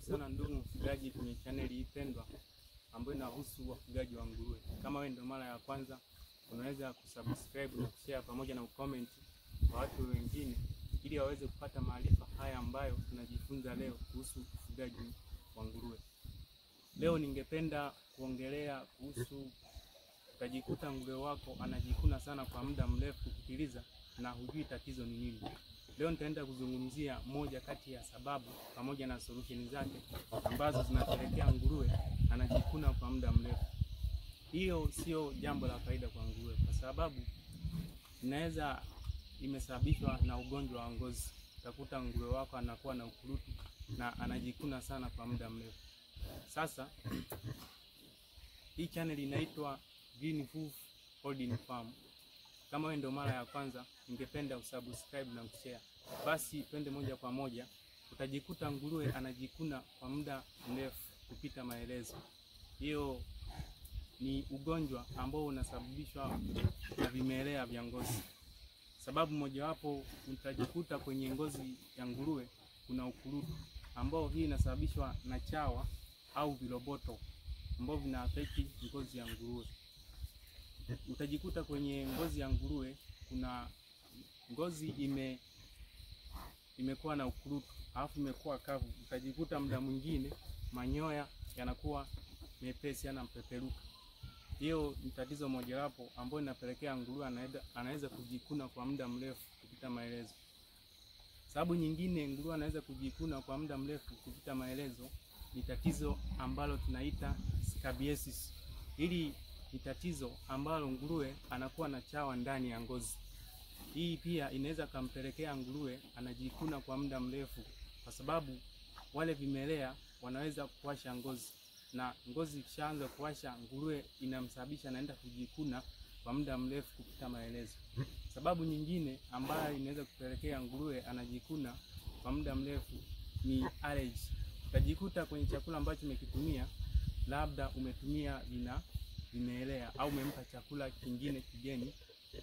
sana ndugu mfugaji kwenye channel hii pendwa ambayo inahusu wafugaji wa nguruwe. Kama wewe ndio mara ya kwanza, unaweza kusubscribe na kushare pamoja na ucomment kwa watu wengine ili waweze kupata maarifa haya ambayo tunajifunza leo kuhusu ufugaji wa nguruwe. Leo ningependa kuongelea kuhusu utajikuta nguruwe wako anajikuna sana kwa muda mrefu kupitiliza na hujui tatizo ni nini. Leo nitaenda kuzungumzia moja kati ya sababu pamoja na solution zake ambazo zinapelekea nguruwe anajikuna kwa muda mrefu. Hiyo sio jambo la faida kwa nguruwe kwa sababu inaweza imesababishwa na ugonjwa wa ngozi. Utakuta nguruwe wako anakuwa na ukurutu na anajikuna sana kwa muda mrefu. Sasa hii channel inaitwa Green Hoof Holding Farm. Kama wewe ndio mara ya kwanza, ningependa usubscribe na kushare. Basi twende moja kwa moja. Utajikuta nguruwe anajikuna kwa muda mrefu kupita maelezo. Hiyo ni ugonjwa ambao unasababishwa na vimelea vya ngozi. Sababu mojawapo, utajikuta kwenye ngozi ya nguruwe kuna ukurutu ambao hii inasababishwa na chawa au viroboto ambao vinaathiri ngozi ya nguruwe. Utajikuta kwenye ngozi ya nguruwe kuna ngozi imekuwa na ukurutu, alafu imekuwa kavu. Utajikuta muda mwingine manyoya yanakuwa mepesi, yana mpeperuka. Hiyo ni tatizo mojawapo ambalo linapelekea nguruwe anaweza kujikuna kwa muda mrefu kupita maelezo. Sababu nyingine nguruwe anaweza kujikuna kwa muda mrefu kupita maelezo ni tatizo ambalo tunaita scabies. Hili ni tatizo ambalo nguruwe anakuwa na chawa ndani ya ngozi. Hii pia inaweza kumpelekea nguruwe anajikuna kwa muda mrefu kwa sababu wale vimelea wanaweza kuwasha ngozi, na ngozi ikishaanza kuwasha nguruwe inamsababisha anaenda kujikuna kwa muda mrefu kupita maelezo. Sababu nyingine ambayo inaweza kupelekea nguruwe anajikuna kwa muda mrefu ni allergy. Utajikuta kwenye chakula ambacho umekitumia, labda umetumia vimelea au umempa chakula kingine kigeni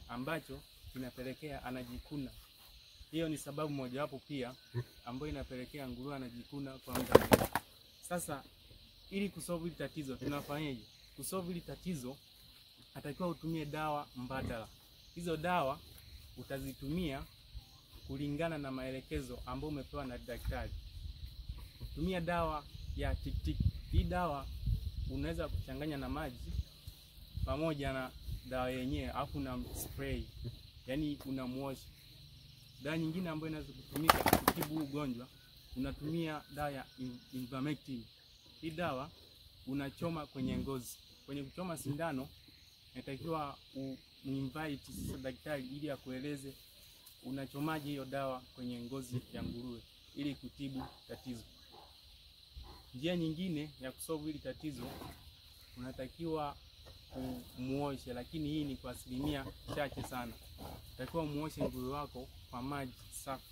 ambacho kinapelekea anajikuna. Hiyo ni sababu mojawapo pia ambayo inapelekea nguruwe anajikuna kwa muda mrefu. Sasa ili kusolve hili tatizo tunafanyaje? Kusolve hili tatizo atakiwa utumie dawa mbadala. Hizo dawa utazitumia kulingana na maelekezo ambayo umepewa na daktari. Tumia dawa ya tiktik. Hii dawa unaweza kuchanganya na maji pamoja na dawa yenyewe, alafu na spray, yani unamuosha. Dawa nyingine ambayo inaweza kutumika kutibu ugonjwa, unatumia dawa ya ivermectin. Hii dawa unachoma kwenye ngozi. Kwenye kuchoma sindano inatakiwa uinvite sasa daktari ili akueleze unachomaje hiyo dawa kwenye ngozi ya nguruwe ili kutibu tatizo. Njia nyingine ya kusolve hili tatizo, unatakiwa umuoshe, lakini hii ni kwa asilimia chache sana. Unatakiwa umuoshe nguruwe wako kwa maji safi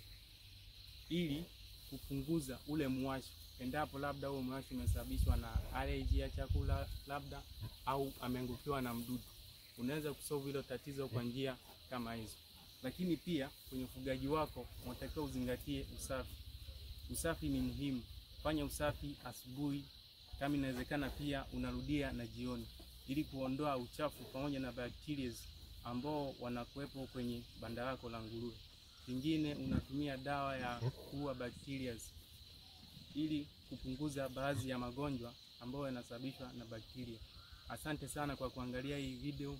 ili kupunguza ule muwasho. Endapo labda huo muwasho umesababishwa na allergy ya chakula labda au ameangukiwa na mdudu, unaweza kusolve hilo tatizo kwa njia kama hizo. Lakini pia kwenye ufugaji wako unatakiwa uzingatie usafi. Usafi ni muhimu. Fanya usafi asubuhi, kama inawezekana pia unarudia na jioni ili kuondoa uchafu pamoja na bacteria ambao wanakuwepo kwenye banda lako la nguruwe. Kingine unatumia dawa ya kuua bacteria ili kupunguza baadhi ya magonjwa ambayo yanasababishwa na bakteria. Asante sana kwa kuangalia hii video.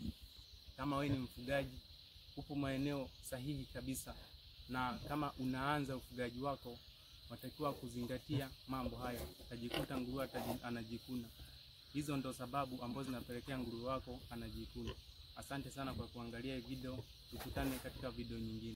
Kama wewe ni mfugaji, upo maeneo sahihi kabisa, na kama unaanza ufugaji wako unatakiwa kuzingatia mambo hayo. Utajikuta nguruwe anajikuna. Hizo ndo sababu ambazo zinapelekea nguruwe wako anajikuna. Asante sana kwa kuangalia hii video. Tukutane katika video nyingine.